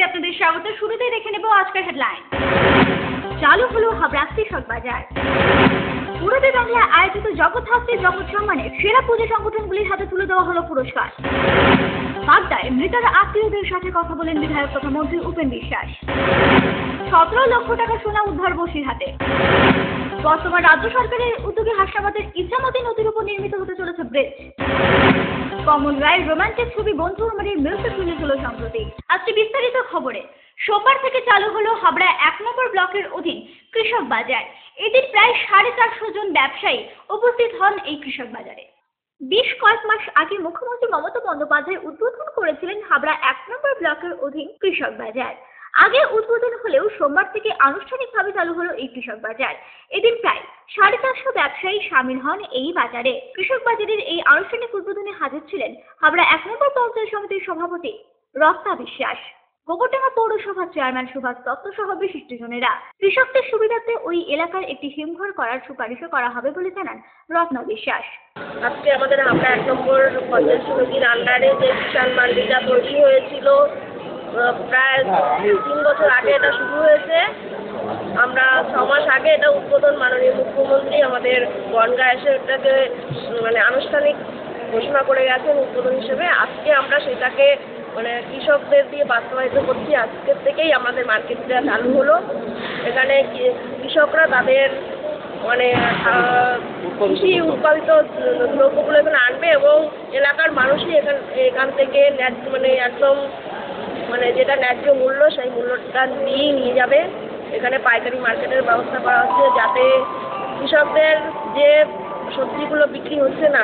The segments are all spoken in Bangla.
আপনাদের স্বাগত। শুরুতেই দেখে নেব আজকের হেডলাইন। চালু হলো হাবড়া কৃষক বাজার। পূর্বী বাংলায় আয়োজিত জগৎ হাসি জগৎ সম্মানের সেরা পুজো সংগঠনগুলির হাতে তুলে দেওয়া হলো পুরস্কার। বাগদায় মৃতের আত্মীয়দের সাথে কথা বলেন বিধায়ক তথা মন্ত্রী উপেন বিশ্বাস। 17 লক্ষ টাকা সোনা উদ্ধার বসিরহাটে। বর্তমান রাজ্য সরকারের উদ্যোগে হাসনাবাদের ইচ্ছামতি নদীর উপর নির্মিত হতে চলেছে ব্রিজ। কমল রায়ের রোমান্টিক ছবি বন্ধু আমাদের মিউজিক রিলিজ হলো সম্প্রতি। আজকে বিস্তারিত খবরে। সোমবার থেকে চালু হলো হাবড়া 1 নম্বর ব্লকের অধীন কৃষক বাজার। এদিন প্রায় 450 জন ব্যবসায়ী উপস্থিত হন এই কৃষক বাজারে। বেশ কয়েক মাস আগে মুখ্যমন্ত্রী মমতা বন্দ্যোপাধ্যায় উদ্বোধন করেছিলেন হাবড়া 1 নম্বর ব্লকের অধীন কৃষক বাজার। আগে উদ্বোধন হলেও সোমবার থেকে আনুষ্ঠানিকভাবে চালু হলো এই কৃষক বাজার। এদিন প্রায় 450 ব্যবসায়ী শামিল হন এই বাজারে। কৃষক বাজারের এই আনুষ্ঠানিক উদ্বোধনে হাজির ছিলেন হাবড়া 1 নম্বর পঞ্চায়েত সমিতির সভাপতি রত্না বিশ্বাস, গোবরডাঙ্গা পৌরসভার চেয়ারম্যান সুভাষ দত্ত সহ বিশিষ্টজনেরা। কৃষকদের সুবিধার্থে ওই এলাকার একটি হিমঘর করার সুপারিশও করা হবে বলে জানান রত্না বিশ্বাস। আজকে আমাদের হাবড়া 1 নম্বর পঞ্চায়েত সমিতির আন্ডারে যে কিষাণ মান্ডিটা তৈরি হয়েছিল, প্রায় 3 বছর আগে এটা শুরু হয়েছে। আমরা 6 মাস আগে এটা উদ্বোধন মাননীয় মুখ্যমন্ত্রী আমাদের বনগাঁ এসে এটাকে আনুষ্ঠানিক ঘোষণা করে গেছেন উদ্বোধন হিসেবে। আজকে আমরা সেটাকে কৃষকদের দিয়ে বাস্তবায়িত করছি। আজকের থেকেই আমাদের মার্কেটটা চালু হলো। এখানে কৃষকরা তাদের কৃষি উৎপাদিত দ্রব্যগুলো এখানে আনবে এবং এলাকার মানুষই এখান থেকে একদম যেটা ন্যায্য মূল্য সেই মূল্যটা দিয়েই নিয়ে যাবে। এখানে পাইকারি মার্কেটের ব্যবস্থা করা হচ্ছে যাতে কৃষকদের যে সবজিগুলো বিক্রি হচ্ছে না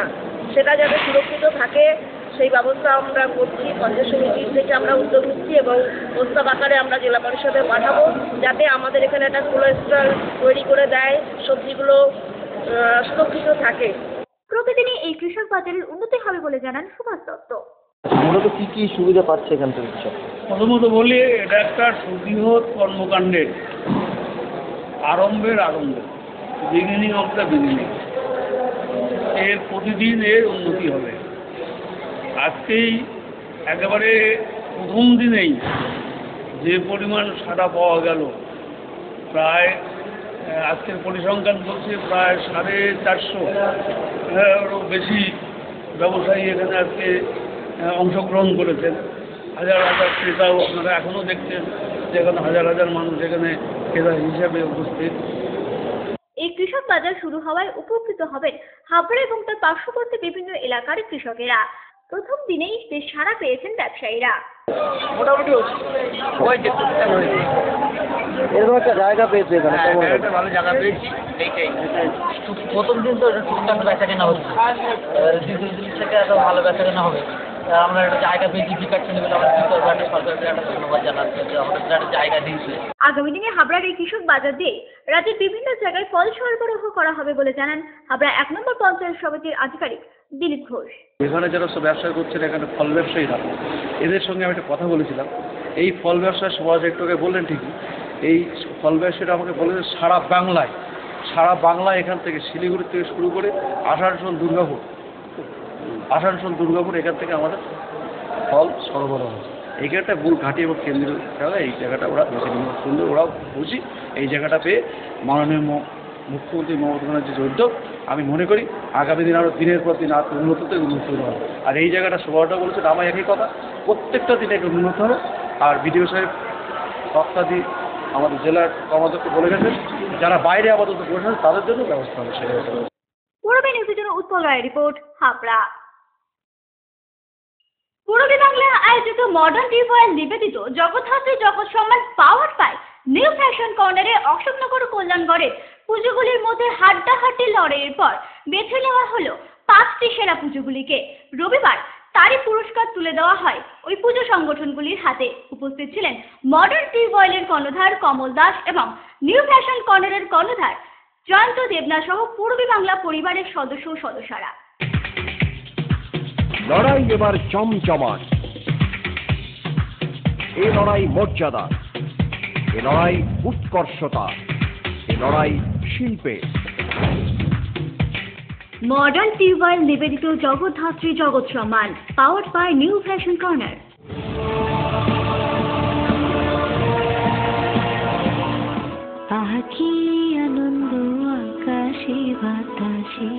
সেটা যাতে সুরক্ষিত থাকে সেই ব্যবস্থা আমরা করছি। পঞ্চায়েত সমিতির থেকে আমরা উদ্যোগ নিচ্ছি এবং প্রস্তাব আকারে আমরা জেলা পরিষদে পাঠাবো যাতে আমাদের এখানে একটা কোল্ড স্টল তৈরি করে দেয়, সবজিগুলো সুরক্ষিত থাকে। প্রতিদিনই এই কৃষক বাজারের উন্নতি হবে বলে জানান সুভাষ দত্ত। মূলত কি সুবিধা পাচ্ছে এখান থেকে কৃষক? প্রথমত বলি, এটা একটা সুবৃহৎ কর্মকাণ্ডের আরম্ভ, বিগিনিং অফ দ্য বিগিনিং। এর প্রতিদিন এর উন্নতি হবে। আজকেই একেবারে প্রথম দিনেই যে পরিমাণ সাড়া পাওয়া গেল, প্রায় আজকের পরিসংখ্যান বলছে প্রায় 450 বেশি ব্যবসায়ী এখানে আজকে অংশগ্রহণ করেছেন। হাজার হাজার ক্রেতাও আপনারা এখনও দেখছেন যে এখানে হাজার হাজার মানুষ এখানে ক্রেতা হিসাবে উপস্থিত। এই কৃষক বাজার শুরু হওয়ায় উপকৃত হবেন হাবড়া এবং তার পার্শ্ববর্তী বিভিন্ন এলাকার কৃষকেরা। প্রথম দিনেই বেশ সাড়া পেয়েছেন ব্যবসায়ীরা। মোটামুটি এরকম একটা জায়গা পেয়েছে এখানে, ভালো জায়গা পেয়েছি। এইটাই প্রথম দিন তো টুকটাক বেচা কেনা হচ্ছে, দ্বিতীয় দিন থেকে এত ভালো বেচা কেনা হবে। আমরা একটা জায়গা পেয়েছি বিকাশ বলে আমরা সরকারকে একটা ধন্যবাদ জানাচ্ছি যে আমাদের একটা জায়গা দিয়েছে। আগামী দিনে হাবড়ার এই কৃষক বাজার দিয়ে রাজ্যের বিভিন্ন জায়গায় ফল সরবরাহ করা হবে বলে জানান হাবড়া 1 নম্বর পঞ্চায়েত সমিতির আধিকারিক দিলীপ ঘোষ। এখানে যারা সব ব্যবসা করছেন, এখানে ফল ব্যবসায়ীরা, এদের সঙ্গে আমি একটা কথা বলেছিলাম। এই ফল ব্যবসায় সমাজ একটু আগে বললেন ঠিকই, এই ফল ব্যবসায়ীরা আমাকে বলেছে সারা বাংলায় এখান থেকে শিলিগুড়ি থেকে শুরু করে আসানসোল দুর্গাপুর এখান থেকে আমাদের ফল সরবরাহ হচ্ছে। এইখানটা মূল ঘাঁটি এবং কেন্দ্রীয় জায়গা, এই জায়গাটা ওরা বেছে নিল সুন্দর। ওরাও খুশি এই জায়গাটা পেয়ে। মাননীয় মুখ্যমন্ত্রী মমতা ব্যানার্জির যে উদ্যোগ, আমি মনে করি আগামী দিন আরও দিনের পর দিন আর উন্নতি হবে। আর এই জায়গাটা সবাইটা বলেছেন আমার একই কথা, প্রত্যেকটা দিনে উন্নত হবে। আর বিডিও সাহেব বক্তাদি আমাদের জেলার কর্মদক্ষ বলে গেছেন, যারা বাইরে আপাতত বসেছেন তাদের জন্য ব্যবস্থা হবে। সেটা পূর্বী নিউজের জন্য উৎপল রায়ের রিপোর্ট, হাবড়া। পূর্বী বাংলায় আয়োজিত মডার্ন টিউবওয়েল নিবেদিত জগৎ হাসি জগৎ সম্মান পাওয়ার পায় নিউ ফ্যাশন কর্নারে অশোকনগর কল্যাণগড়ের পুজোগুলির মধ্যে হাড্ডাহাড্ডি লড়াইয়ের পর বেছে নেওয়া হলো 5টি সেরা পুজোগুলিকে। রবিবার তারই পুরস্কার তুলে দেওয়া হয় ওই পুজো সংগঠনগুলির হাতে। উপস্থিত ছিলেন মডার্ন টিউবওয়েলের কর্ণধার কমল দাস এবং নিউ ফ্যাশন কর্নারের কর্ণধার জয়ন্ত দেবনা সহ পূর্বী বাংলা পরিবারের সদস্যরা। লড়াই এবার চমচমাট, এ লড়াই মর্যাদা, এ লড়াই উৎকর্ষতা, এ লড়াই শিল্পে। মডার্ন টিউবওয়েল নিবেদিত Jagaddhatri Jagat Samman powered by new fashion corner. কি আনন্দ আকাশে বাতাসে।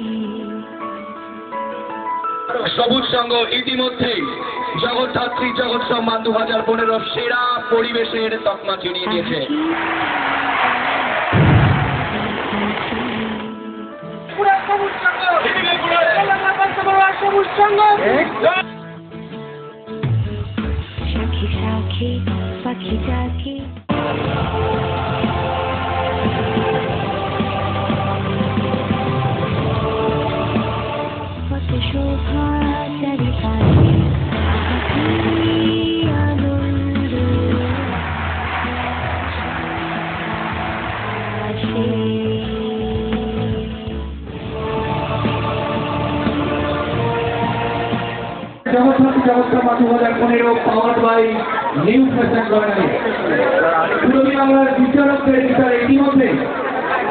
সবুজ সংঘ ইতিমধ্যেই জগদ্ধাত্রী জগৎ সম্মান 2015 সেরা পরিবেশের তকমা ছিনিয়ে নিয়েছে। সাক্ষী সাক্ষী পাখি ডাকি কত শোভা চারিপাশে কি আনন্দ আসে। জগদ্ধাত্রী জগৎ সম্মান 2015 powered by new fashion corner. পূর্বী বাংলার বিচারকদের বিচারে ইতিমধ্যে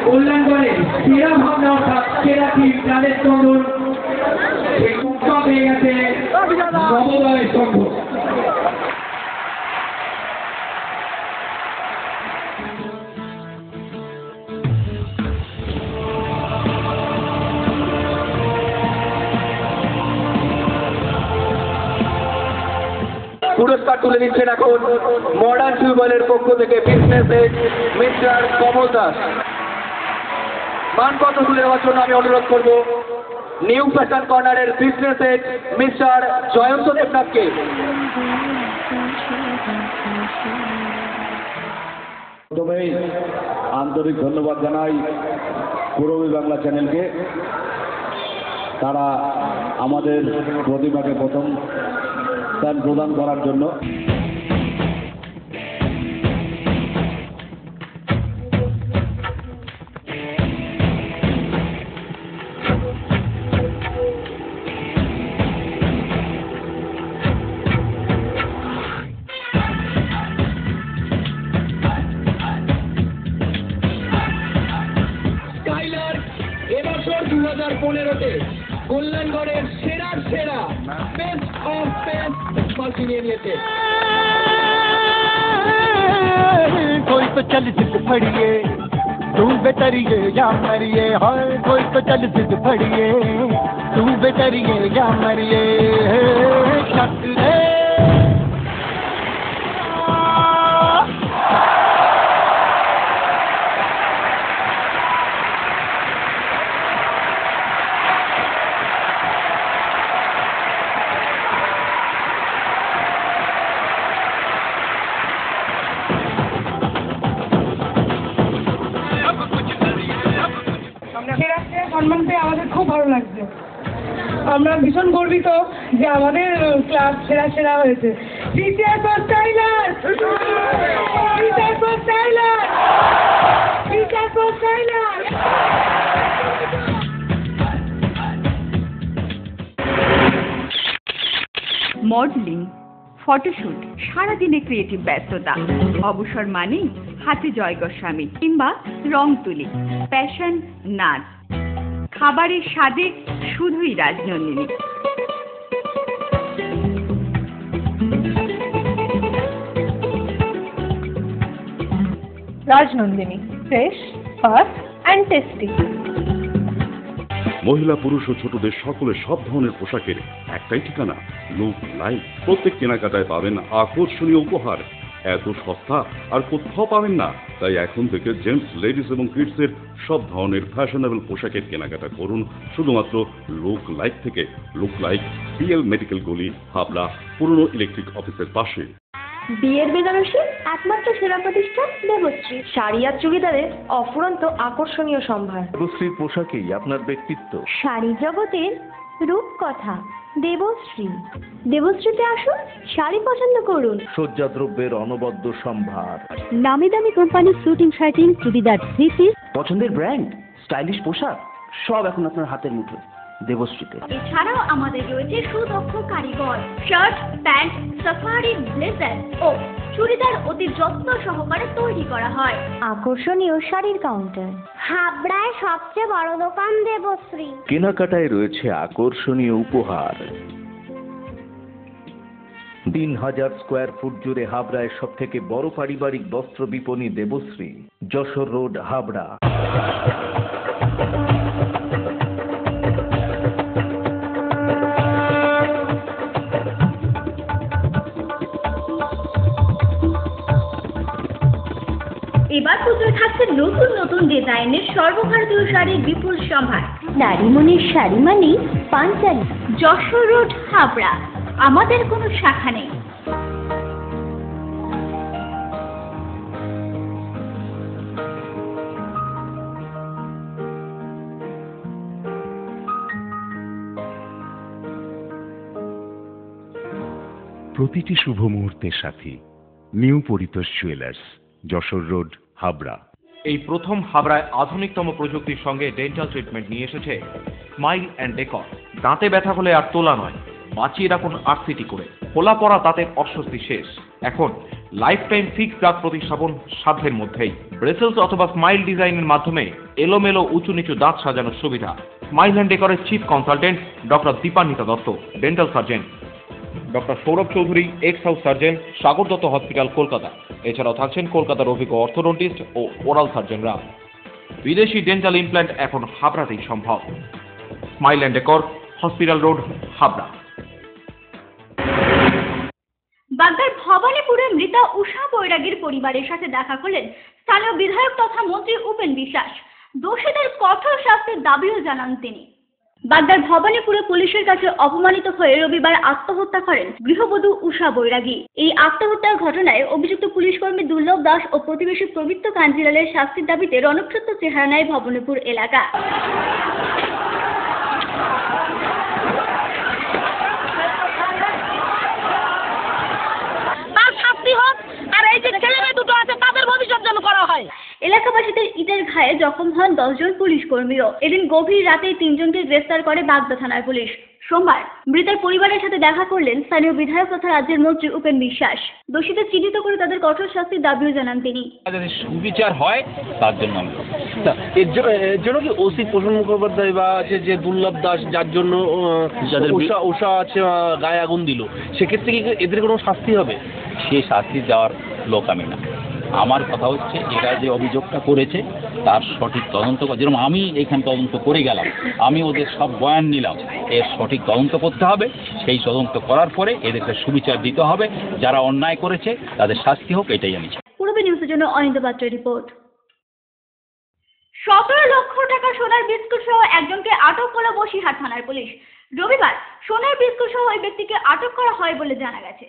কল্যাণগড়ে সেরা ভাবনা অর্থাৎ সেরা টিম তাদের তরুণ পেয়ে গেছে নবোদয় সংঘ। পুরস্কার তুলে দিচ্ছেন এখন মডার্ন টিউবওয়েলের পক্ষ থেকে business head mister Kamal Das. মানপত্র তুলে দেওয়ার জন্য আমি অনুরোধ করব নিউ ফ্যাশন কর্নারের বিজনেস হেড মিস্টার জয়ন্ত দেবনাথকে। প্রথমেই আন্তরিক ধন্যবাদ জানাই পূর্বী বাংলা চ্যানেলকে। তারা আমাদের প্রতিমাকে প্রথম স্থান প্রদান করার জন্য। স্কাইলার এবছর 2015-তে কল্যাণগড়ের সেরার সেরা বেস্ট অফ বেস্ট মার্কি নিয়ে নিয়েছে। कोई तो चल जिद फड़िए तू बेटरिए या मरिए, हाय कोई तो चल जिद फड़िए तू बेटरिए या मरिए। शक रे সম্মান পেয়ে আমাদের খুব ভালো লাগছে। আমরা ভীষণ গর্বিত যে আমাদের ক্লাব সেরা সেরা হয়েছে। Teacher for styler, teacher for styler, teacher for styler. Modelling, photoshoot, সারাদিনে ক্রিয়েটিভ ব্যস্ততা, অবসর মানেই হাতে জয় গোস্বামী কিংবা রং তুলি, প্যাশন, নাচ, খাবারের স্বাদে শুধুই Rajnandini. Rajnandini, fresh, fast and tasty. মহিলা পুরুষ ও ছোটদের সকলের সব ধরনের পোশাকের একটাই ঠিকানা, লুক লাইফ। প্রত্যেক কেনাকাটায় পাবেন আকর্ষণীয় উপহার। এত সস্তা আর কোথাও পাবেন না। তাই এখন থেকে জেন্টস, লেডিস এবং কিডসের সব ধরনের ফ্যাশনেবল পোশাকের কেনাকাটা করুন শুধুমাত্র লুক লাইফ থেকে। লুক লাইফ, পিএল মেডিকেল গলি, হাবড়া, পুরনো ইলেকট্রিক অফিসের পাশে। বিয়ের বেনারসি একমাত্র সেরা প্রতিষ্ঠান দেবশ্রী। শাড়ি আর চুড়িদারের অফুরন্ত আকর্ষণীয় সম্ভার। দেবশ্রীর পোশাকেই আপনার ব্যক্তিত্ব। শাড়ি জগতের রূপকথা দেবশ্রী। দেবশ্রীতে আসুন, শাড়ি পছন্দ করুন। সজ্জাদ্রব্যের অনবদ্য সম্ভার। নামি দামি কোম্পানির শুটিং শার্টিং, চুড়িদার, থ্রি পিস, পছন্দের ব্র্যান্ড, স্টাইলিশ পোশাক সব এখন আপনার হাতের মুঠোয় দেবশ্রীতে। এছাড়াও আমাদের রয়েছে সুদক্ষ কারিগর। শার্ট, প্যান্ট, সাফারি, ব্লেজার ও চুড়িদার অতি যত্ন সহকারে তৈরি করা হয়। আকর্ষণীয় শাড়ির কাউন্টার। হাবড়ায় সবচেয়ে বড় দোকান দেবশ্রী। কেনাকাটায় রয়েছে আকর্ষণীয় উপহার। 3000 স্কোয়ার ফুট জুড়ে হাবড়ায় সব থেকে বড় পারিবারিক বস্ত্র বিপণী দেবশ্রী, যশোর রোড, হাবড়া। এবার পুজোয় থাকছে নতুন নতুন ডিজাইনের সর্বভারতীয় শাড়ির বিপুল সম্ভার। নারী মনের শাড়ি মানে পাঞ্জাবি। যশোর রোড, হাবড়া। আমাদের কোনো শাখা নেই। প্রতিটি শুভ মুহূর্তের সাথী new Paritosh jewellers, Jessore road, Habra. এই প্রথম হাবড়ায় আধুনিকতম প্রযুক্তির সঙ্গে ডেন্টাল ট্রিটমেন্ট নিয়ে এসেছে স্মাইল অ্যান্ড ডেকর। দাঁতে ব্যথা হলে আর তোলা নয়, বাঁচিয়ে রাখুন আরসিটি করে। খোলা পড়া দাঁতের অস্বস্তি শেষ। এখন লাইফ টাইম ফিক্স দাঁত প্রতিস্থাপন সাধ্যের মধ্যেই। ব্রেসেলস অথবা স্মাইল ডিজাইনের মাধ্যমে এলোমেলো উঁচু নিচু দাঁত সাজানোর সুবিধা। স্মাইল অ্যান্ড ডেকরের chief consultant doctor Dipanwita Dutta, dental surgeon. Doctor Sourav Chowdhury, ex house surgeon, Sagar Dutta hospital, Kolkata. এছাড়াও থাকছেন কলকাতার অভিজ্ঞ অর্থোডন্টিস্ট ও ওরাল সার্জনরা। বিদেশি ডেন্টাল ইমপ্ল্যান্ট এখন হাবড়াতেই সম্ভব। Smile and decor, hospital road, Habra. বাগদার ভবানীপুরে মৃতা উষা বৈরাগীর পরিবারের সাথে দেখা করলেন স্থানীয় বিধায়ক তথা মন্ত্রী উপেন বিশ্বাস। দোষীদের কঠোর শাস্তির দাবিও জানান তিনি। বাগদার ভবানীপুরে পুলিশের কাছে অপমানিত হয়ে রবিবার আত্মহত্যা করেন গৃহবধূ উষা বৈরাগী। এই আত্মহত্যার ঘটনায় অভিযুক্ত পুলিশ কর্মী দুর্লভ দাস ও প্রতিবেশী পবিত্র কাঞ্জিলালের শাস্তির দাবিতে রণক্ষেত্র চেহারা নেয় ভবানীপুর এলাকা। এলাকাবাসীদের ইটের ঘায়ে জখম হন 10 জন পুলিশ কর্মীও। এদিন গভীর রাতে 3 জনকে গ্রেফতার করে বাগদা থানার পুলিশ। সোমবার মৃতের পরিবারের সাথে দেখা করলেন স্থানীয় বিধায়ক তথা রাজ্যের মন্ত্রী উপেন বিশ্বাস। দোষীদের চিহ্নিত করে তাদের কঠোর শাস্তির দাবিও জানান তিনি। যদি সুবিচার হয় তার জন্য এর জন্য কি ওসি প্রসন্ন মুখোপাধ্যায় বা আছে যে দুর্লভ দাস যার জন্য উষা আছে গায়ে আগুন দিল, সেক্ষেত্রে কি এদের কোনো শাস্তি হবে? সে শাস্তি দেওয়ার লোক আমি না। আমার কথা হচ্ছে এরা যে অভিযোগটা করেছে তার সঠিক তদন্ত, যেরকম আমি এখানে তদন্ত করে গেলাম, আমি ওদের সব বয়ান নিলাম, এর সঠিক তদন্ত করতে হবে। সেই তদন্ত করার পরে এদেরকে সুবিচার দিতে হবে। যারা অন্যায় করেছে তাদের শাস্তি হোক, এটাই আমি চাই। পূর্ব নিউজের জন্য অনিন্দ পাত্রের রিপোর্ট। 17 লক্ষ টাকা সোনার বিস্কুট সহ একজনকে আটক করল বসিরহাট থানার পুলিশ। রবিবার সোনার বিস্কুট সহ ওই ব্যক্তিকে আটক করা হয় বলে জানা গেছে।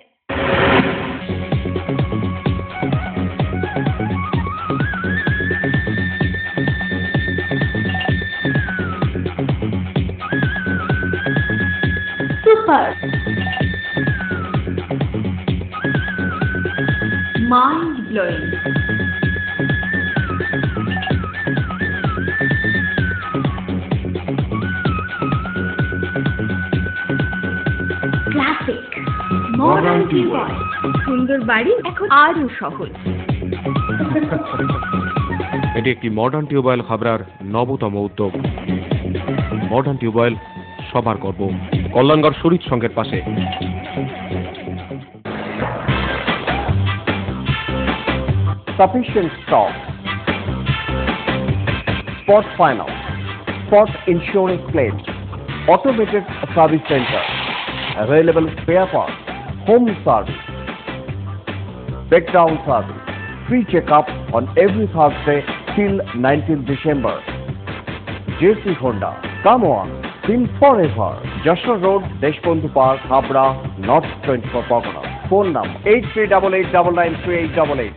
Super mind blowing. Classic modern tubewell. সুন্দর বাড়ি এখন আরও সহজ। এটি একটি মডার্ন টিউবওয়েল হাবড়ার নবতম উদ্যোগ। মডার্ন টিউবওয়েল সবার গর্ব। কল্যাণগড় শরীর সংঘের পাশে। Sufficient stock. Spot finance, spot insurance claims, automated service center, available spare parts, home service, breakdown service, free checkup on every Thursday till 19th December. JC Honda, come on, till forever. Joshua Road, Deshbandhu Park, Habra, North 24 Pagona. Phone number 8388993888.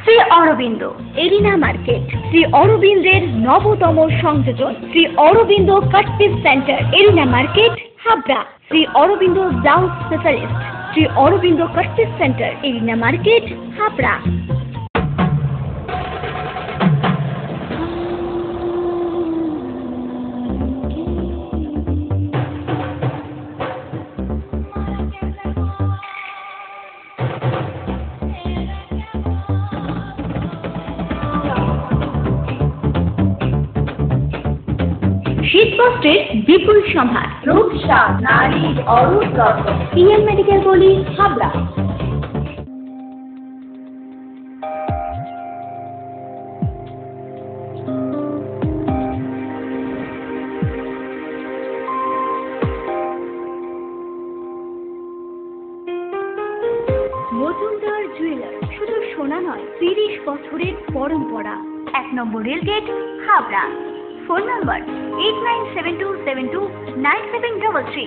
Shri Aurobindo arena market. Shri অরবিন্দের নবতম সংযোজন Shri Aurobindo cut piece centre, arena market, Habra. Shri Aurobindo blouse specialist, Shri Aurobindo cut piece centre, arena market, Habra. শীতবস্ত্রের বিপুল সম্ভার, রূপসা নারীর অরুণ রত্ন, পিএম মেডিকেল গলি, হাবড়া। মজুমদার জুয়েলার শুধু সোনা নয়, 30 বছরের পরম্পরা। 1 number rail gate, Habra. Phone number 8972729733।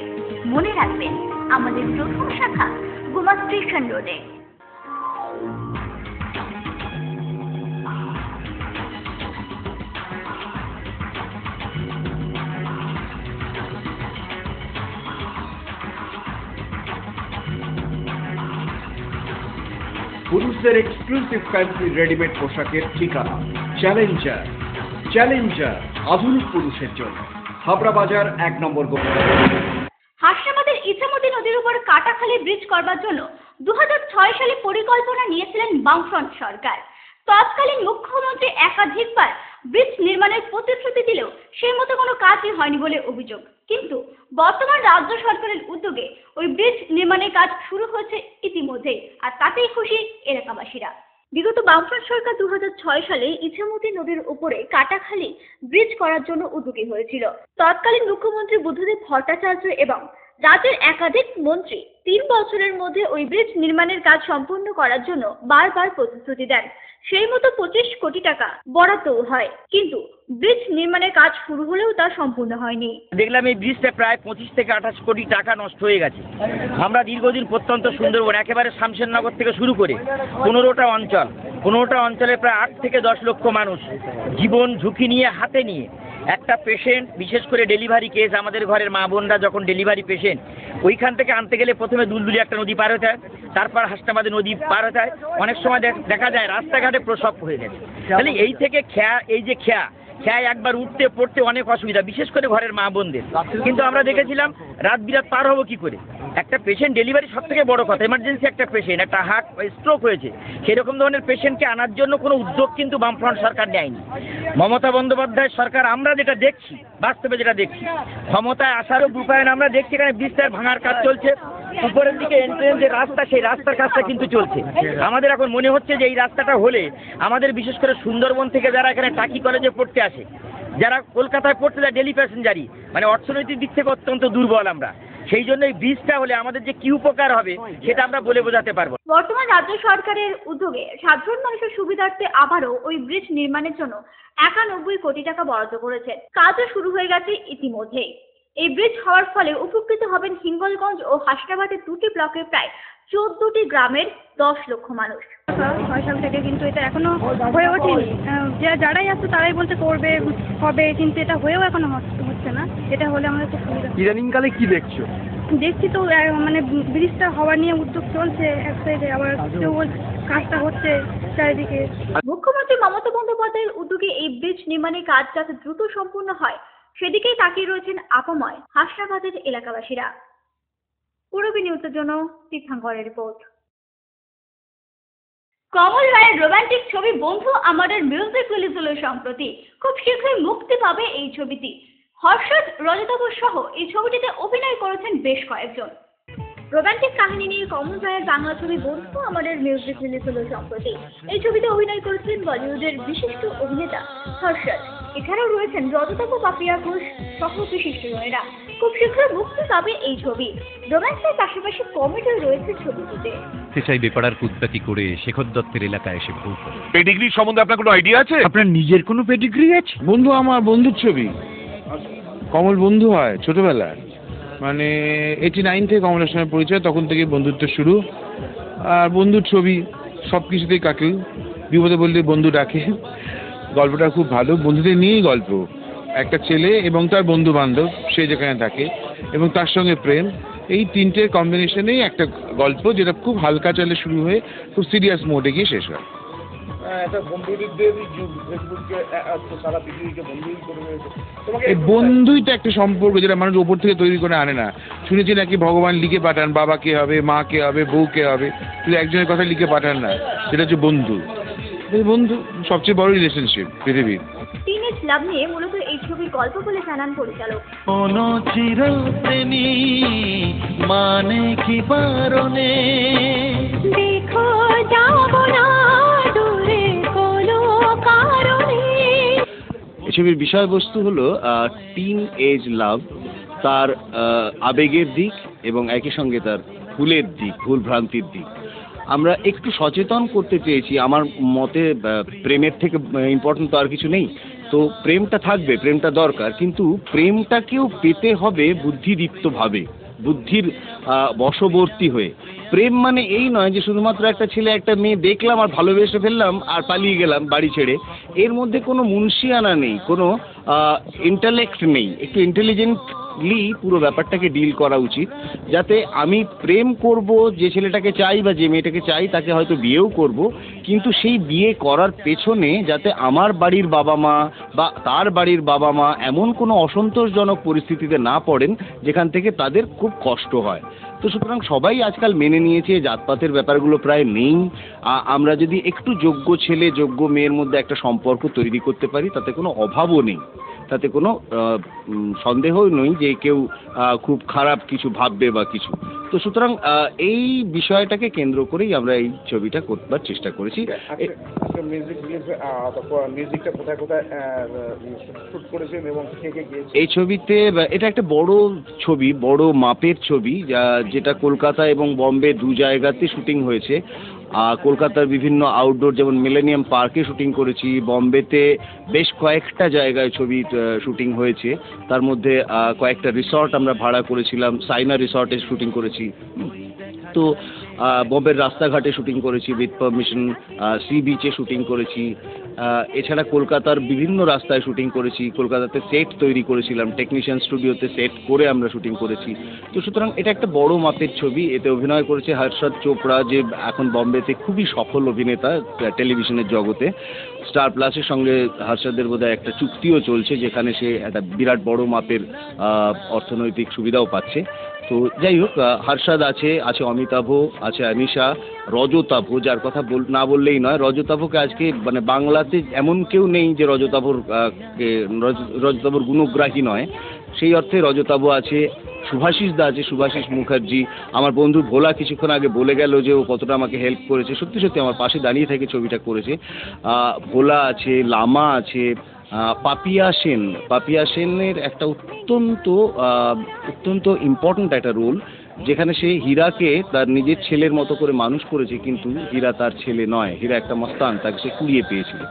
মনে রাখবেন, আমাদের প্রথম শাখা গোমা স্টেশন রোডে। পুরুষদের এক্সক্লুসিভ ফ্যান্সি রেডিমেড পোশাকের ঠিকানা চ্যালেঞ্জার। চ্যালেঞ্জার আধুনিক পুরুষের জন্য, হাবড়া বাজার 1 নম্বর গলি। হাসনাবাদের ইছামতি নদীর উপর কাটাখালী ব্রিজ করবার জন্য 2006 সালে পরিকল্পনা নিয়েছিলেন বামফ্রন্ট সরকার। তৎকালীন মুখ্যমন্ত্রী একাধিকবার ব্রিজ নির্মাণের প্রতিশ্রুতি দিলেও সেই মতো কোনো কাজই হয়নি বলে অভিযোগ। কিন্তু বর্তমান রাজ্য সরকারের উদ্যোগে ওই ব্রিজ নির্মাণের কাজ শুরু হয়েছে ইতিমধ্যেই, আর তাতেই খুশি এলাকাবাসীরা। বিগত বামফ্রন্ট সরকার 2006 সালে ইছামতি নদীর উপরে কাটাখালী ব্রিজ করার জন্য উদ্যোগী হয়েছিল। তৎকালীন মুখ্যমন্ত্রী বুদ্ধদেব ভট্টাচার্য এবং রাজ্যের একাধিক মন্ত্রী 3 বছরের মধ্যে ওই ব্রিজ নির্মাণের কাজ সম্পূর্ণ করার জন্য বারবার প্রতিশ্রুতি দেন। সেই মতো 25 কোটি টাকা বরাদ্দও হয়, কিন্তু ব্রিজ নির্মাণের কাজ শুরু হলেও তা সম্পূর্ণ হয়নি। দেখলাম এই ব্রিজটা প্রায় 25 থেকে 28 কোটি টাকা নষ্ট হয়ে গেছে। আমরা দীর্ঘদিন প্রত্যন্ত সুন্দরবন একেবারে শামশেরনগর থেকে শুরু করে 15টা অঞ্চলে প্রায় 8 থেকে 10 লক্ষ মানুষ জীবন ঝুঁকি নিয়ে হাতে নিয়ে একটা পেশেন্ট, বিশেষ করে ডেলিভারি কেস, আমাদের ঘরের মা বোনরা যখন ডেলিভারি পেশেন্ট, ওইখান থেকে আনতে গেলে প্রথমে দুলদুলি একটা নদী পার হতে হয়, তারপর হাসনাবাদে নদী পার হতে হয়। অনেক সময় দেখা যায় রাস্তাঘাটে প্রসব হয়ে গেছে। তাহলে এই থেকে খেয়া একবার উঠতে পড়তে অনেক অসুবিধা, বিশেষ করে ঘরের মা বোনদের। কিন্তু আমরা দেখেছিলাম রাত বিরাত পার হবো কি করে। একটা পেশেন্ট ডেলিভারি সব থেকে বড় কথা, এমার্জেন্সি একটা পেশেন্ট, একটা হার্ট স্ট্রোক হয়েছে, সেরকম ধরনের পেশেন্টকে আনার জন্য কোনো উদ্যোগ কিন্তু বামফ্রন্ট সরকার নেয়নি। মমতা বন্দ্যোপাধ্যায় সরকার আমরা যেটা দেখছি, বাস্তবে যেটা দেখছি, ক্ষমতায় আসারও রূপায়ণ আমরা দেখছি। এখানে ব্রিজটার ভাঙার কাজ চলছে, উপরের দিকে এন্ট্রেন্স যে রাস্তা, সেই রাস্তার কাজটা কিন্তু চলছে। আমাদের এখন মনে হচ্ছে যে এই রাস্তাটা হলে আমাদের বিশেষ করে সুন্দরবন থেকে যারা এখানে টাকি কলেজে পড়তে আসে, যারা কলকাতায় পড়তে যায় ডেলি প্যাসেঞ্জারি, মানে অর্থনৈতিক দিক থেকে অত্যন্ত দুর্বল আমরা, সেই জন্য এই ব্রিজটা হলে আমাদের যে কি উপকার হবে সেটা আমরা বলে বোঝাতে পারবো। বর্তমান রাজ্য সরকারের উদ্যোগে সাধারণ মানুষের সুবিধার্থে আবারও ওই ব্রিজ নির্মাণের জন্য 91 কোটি টাকা বরাদ্দ করেছে। কাজও শুরু হয়ে গেছে ইতিমধ্যেই। এই ব্রিজ হওয়ার ফলে উপকৃত হবেন হিঙ্গলগঞ্জ ও হাসনাবাদের 2টি ব্লকের প্রায় 14টি গ্রামের 10 লক্ষ মানুষ। 6 সাল থেকে কিন্তু এটা এখনো হয়ে ওঠেনি। যারাই আসছে তারাই বলতে করবে হবে, কিন্তু এটা হয়েও এখনো হচ্ছে না। এটা হলে আমাদের খুব সুবিধা। ইদানিংকালে কি দেখছো? দেখছি তো মানে ব্রিজটা হওয়া নিয়ে উদ্যোগ চলছে এক সাইডে, আবার কেউ কাজটা হচ্ছে চারিদিকে। মুখ্যমন্ত্রী মমতা বন্দ্যোপাধ্যায়ের উদ্যোগে এই ব্রিজ নির্মাণের কাজ যাতে দ্রুত সম্পূর্ণ হয় সেদিকেই তাকিয়ে রয়েছেন আপাময় হাসনাবাদের এলাকাবাসীরা। পূরবী নিউজের জন্য তীর্থাঙ্করের রিপোর্ট। কমল রায়ের রোমান্টিক ছবি বন্ধু আমাদের মিউজিক রিলিজ হলো সম্প্রতি। খুব শীঘ্রই মুক্তি পাবে এই ছবিটি। হর্ষদ রজতাভ সহ এই ছবিটিতে অভিনয় করেছেন বেশ কয়েকজন। রোমান্টিক কাহিনী নিয়ে কমল রায়ের বাংলা ছবি বন্ধু আমাদের মিউজিক রিলিজ হলো সম্প্রতি। এই ছবিতে অভিনয় করেছিলেন বলিউডের বিশিষ্ট অভিনেতা হর্ষদ। এছাড়াও রয়েছেন রজতাভ, পাপিয়া ঘোষ সহ বিশিষ্টজনেরা। খুব শীঘ্রই মুক্তি পাবে এই ছবি। রোম্যান্সের পাশাপাশি কমেডিও রয়েছে ছবিটিতে। চাই বেপাড়ার কুৎপাতি করে শেখর দত্তের এলাকায় এসে ভুল করে। পেডিগ্রি সম্বন্ধে আপনার কোনো আইডিয়া আছে? আপনার নিজের কোনো পেডিগ্রি আছে? বন্ধু আমার বন্ধুর ছবি। কমল বন্ধু হয় ছোটবেলায়, মানে 89 থেকে কমলের সঙ্গে পরিচয়, তখন থেকে বন্ধুত্ব শুরু। আর বন্ধুর ছবি সব কিছুতেই কাটল, বিপদে বললে বন্ধু ডাকে। গল্পটা খুব ভালো, বন্ধুদের নিয়েই গল্প। একটা ছেলে এবং তার বন্ধু বান্ধব, সে যেখানে থাকে, এবং তার সঙ্গে প্রেম, এই তিনটের কম্বিনেশনেই একটা গল্প, যেটা খুব হালকা চালে শুরু হয়ে খুব সিরিয়াস মোডে গিয়ে শেষ হয়। এই বন্ধুই তো একটা সম্পর্ক যেটা মানুষ ওপর থেকে তৈরি করে আনে না। শুনেছি নাকি ভগবান লিখে পাঠান, বাবা কে হবে, মা কে হবে, বউ কে হবে, শুধু একজনের কথা লিখে পাঠান না, সেটা হচ্ছে বন্ধু। বন্ধু সবচেয়ে বড় রিলেশনশিপ পৃথিবীর। টিনেজ লাভ নিয়ে মূলত এই ছবির গল্প বলে জানান পরিচালক। কোনো চিরপ্রেমী মানে কি বারণে দেখো যাব না দূরে কোনো কারণে। এই ছবির বিষয়বস্তু হলো টিন এজ লাভ, তার আবেগের দিক এবং একই সঙ্গে তার ভুলের দিক, ভুল ভ্রান্তির দিক। আমরা একটু সচেতন করতে চেয়েছি। আমার মতে প্রেমের থেকে ইম্পর্টেন্ট তো আর কিছু নেই। তো প্রেমটা থাকবে, প্রেমটা দরকার, কিন্তু প্রেমটাকেও পেতে হবে বুদ্ধিদীপ্তভাবে, বুদ্ধির বশবর্তী হয়ে। প্রেম মানে এই নয় যে শুধুমাত্র একটা ছেলে একটা মেয়ে দেখলাম আর ভালোবেসে ফেললাম আর পালিয়ে গেলাম বাড়ি ছেড়ে। এর মধ্যে কোনো মুনশিয়ানা নেই, কোনো ইন্টালেক্ট নেই। একটু ইন্টেলিজেন্টলি পুরো ব্যাপারটাকে ডিল করা উচিত, যাতে আমি প্রেম করব যে ছেলেটাকে চাই বা যে মেয়েটাকে চাই তাকে হয়তো বিয়েও করব, কিন্তু সেই বিয়ে করার পেছনে যাতে আমার বাড়ির বাবা মা বা তার বাড়ির বাবা মা এমন কোনো অসন্তোষজনক পরিস্থিতিতে না পড়েন যেখান থেকে তাদের খুব কষ্ট হয়। তো সুতরাং সবাই আজকাল মেনে নিয়েছে, জাতপাতের ব্যাপারগুলো প্রায় নেই। আমরা যদি একটু যোগ্য ছেলে যোগ্য মেয়ের মধ্যে একটা সম্পর্ক তৈরি করতে পারি তাতে কোনো অভাবও নেই, তাতে কোনো সন্দেহই নেই যে কেউ খুব খারাপ কিছু ভাববে বা কিছু। তো সুতরাং এই বিষয়টাকে কেন্দ্র করেই আমরা এই ছবিটা করবার চেষ্টা করেছি। এই ছবিতে এটা একটা বড় ছবি, বড় মাপের ছবি, যেটা কলকাতা এবং বম্বে দু জায়গাতে শুটিং হয়েছে। কলকাতার বিভিন্ন আউটডোর যেমন মিলেনিয়াম পার্কে শুটিং করেছি, বম্বেতে বেশ কয়েকটা জায়গায় ছবি শুটিং হয়েছে। তার মধ্যে কয়েকটা রিসর্ট আমরা ভাড়া করেছিলাম, সাইনা রিসর্টে শুটিং করেছি। তো বম্বের রাস্তাঘাটে শুটিং করেছি উইথ পারমিশন, সি বিচে শুটিং করেছি। এছাড়া কলকাতার বিভিন্ন রাস্তায় শুটিং করেছি, কলকাতাতে সেট তৈরি করেছিলাম, টেকনিশিয়ান স্টুডিওতে সেট করে আমরা শুটিং করেছি। তো সুতরাং এটা একটা বড় মাপের ছবি। এতে অভিনয় করেছে হর্ষদ চোপড়া, যে এখন বম্বেতে খুবই সফল অভিনেতা টেলিভিশনের জগতে। স্টার প্লাসের সঙ্গে হর্ষদের বোধহয় একটা চুক্তিও চলছে, যেখানে সে একটা বিরাট বড় মাপের অর্থনৈতিক সুবিধাও পাচ্ছে। তো যাই হোক, হর্ষদ আছে, অমিতাভ আছে, অনিশা, রজতাভ, যার কথা না বললেই নয়। রজতাভকে আজকে মানে বাংলাতে এমন কেউ নেই যে রজতাভর গুণগ্রাহী নয়। সেই অর্থে রজতাভ আছে, শুভাশিস দা আছে, শুভাশিস মুখার্জি। আমার বন্ধু ভোলা কিছুক্ষণ আগে বলে গেল যে ও কতটা আমাকে হেল্প করেছে, সত্যি সত্যি আমার পাশে দাঁড়িয়ে থেকে ছবিটা করেছে। ভোলা আছে, লামা আছে, পাপিয়া সেনের একটা অত্যন্ত ইম্পর্ট্যান্ট একটা রোল, যেখানে সে হীরাকে তার নিজের ছেলের মতো করে মানুষ করেছে, কিন্তু হীরা তার ছেলে নয়, হীরা একটা মস্তান, তাকে সে কুড়িয়ে পেয়েছিল।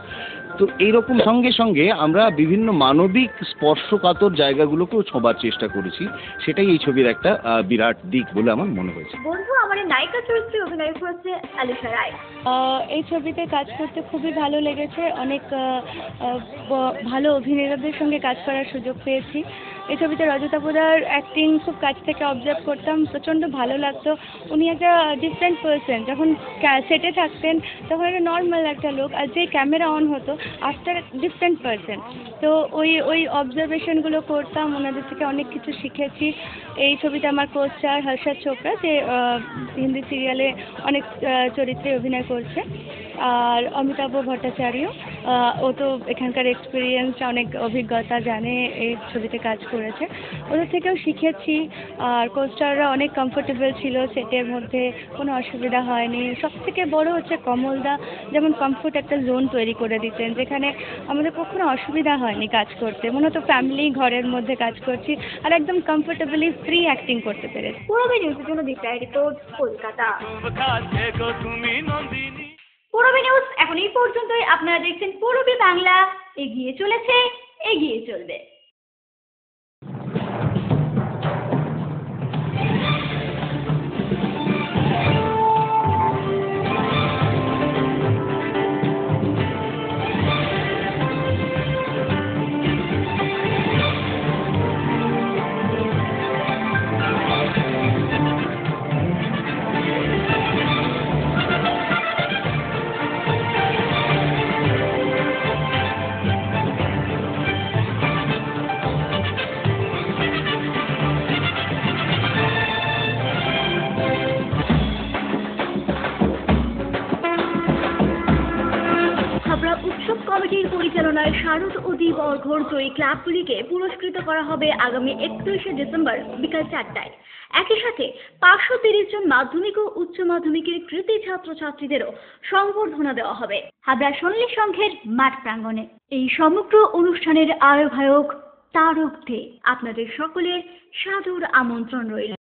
তো এইরকম সঙ্গে সঙ্গে আমরা বিভিন্ন মানবিক স্পর্শকাতর জায়গাগুলোকেও ছোঁবার চেষ্টা করেছি। সেটাই এই ছবির একটা বিরাট দিক বলে আমার মনে হয়েছে। বন্ধু আমার নায়িকা চরিত্রে অভিনয় করেছে আলিশা রায়। এই ছবিতে কাজ করতে খুবই ভালো লেগেছে। অনেক ভালো অভিনেতাদের সঙ্গে কাজ করার সুযোগ পেয়েছি। এই ছবিতে রজতাভদার অ্যাক্টিং খুব কাছ থেকে অবজার্ভ করতাম, প্রচণ্ড ভালো লাগতো। উনি একটা ডিফারেন্ট পার্সন। যখন সেটে থাকতেন তখন একটা নর্মাল একটা লোক, আর যে ক্যামেরা অন হতো আফটার ডিফারেন্ট পার্সন। তো ওই অবজারভেশনগুলো করতাম, ওনাদের থেকে অনেক কিছু শিখেছি। এই ছবিতে আমার কোস্টার হর্ষদ চোপড়া, যে হিন্দি সিরিয়ালে অনেক চরিত্রে অভিনয় করছে, আর অমিতাভ ভট্টাচার্য, ও তো এখানকার এক্সপিরিয়েন্স, অনেক অভিজ্ঞতা জানে, এই ছবিতে কাজ করেছে। ওদের থেকেও শিখেছি। আর কোস্টাররা অনেক কমফোর্টেবল ছিল, সেটের মধ্যে কোনো অসুবিধা হয়নি। সবথেকে বড় হচ্ছে কমলদা, যেমন কমফোর্ট একটা জোন তৈরি করে দিতেন, যেখানে আমাদের কখনো অসুবিধা হয়নি কাজ করতে। মনে হতো ফ্যামিলি ঘরের মধ্যে কাজ করছি, আর একদম কমফোর্টেবলি ফ্রি অ্যাক্টিং করতে পেরেছি। পূরবী নিউজের জন্য দীপ্তা রিপোর্ট, কলকাতা। পূরবী নিউজ এখন এই পর্যন্তই। আপনারা দেখছেন পূরবী বাংলা, এগিয়ে চলেছে, এগিয়ে চলবে। উৎসব কমিটির পরিচালনায় শারদ ও দ্বীপ অর্ঘর জয়ী ক্লাবগুলিকে পুরস্কৃত করা হবে আগামী 31শে ডিসেম্বর বিকাল 4টায়। একই সাথে 530 জন মাধ্যমিক ও উচ্চ মাধ্যমিকের কৃতী ছাত্রছাত্রীদেরও সংবর্ধনা দেওয়া হবে হাবড়া সন্ন্যাসী সংঘের মাঠ প্রাঙ্গণে। এই সমগ্র অনুষ্ঠানের আয়োজক তারক দে আপনাদের সকলের সাদর আমন্ত্রণ রইল।